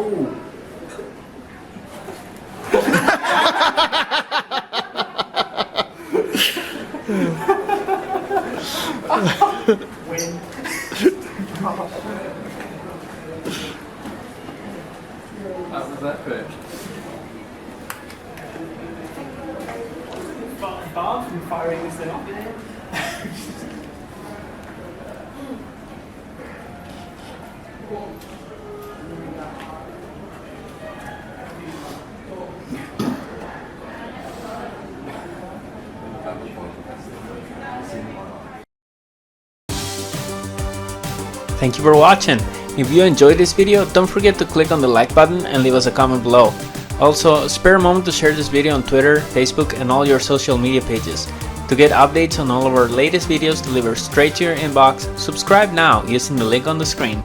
Ooh. Win. How was that pitch? Far from firing this thing off. Thank you for watching. If you enjoyed this video, don't forget to click on the like button and leave us a comment below. Also, spare a moment to share this video on Twitter, Facebook, and all your social media pages. To get updates on all of our latest videos delivered straight to your inbox, subscribe now using the link on the screen.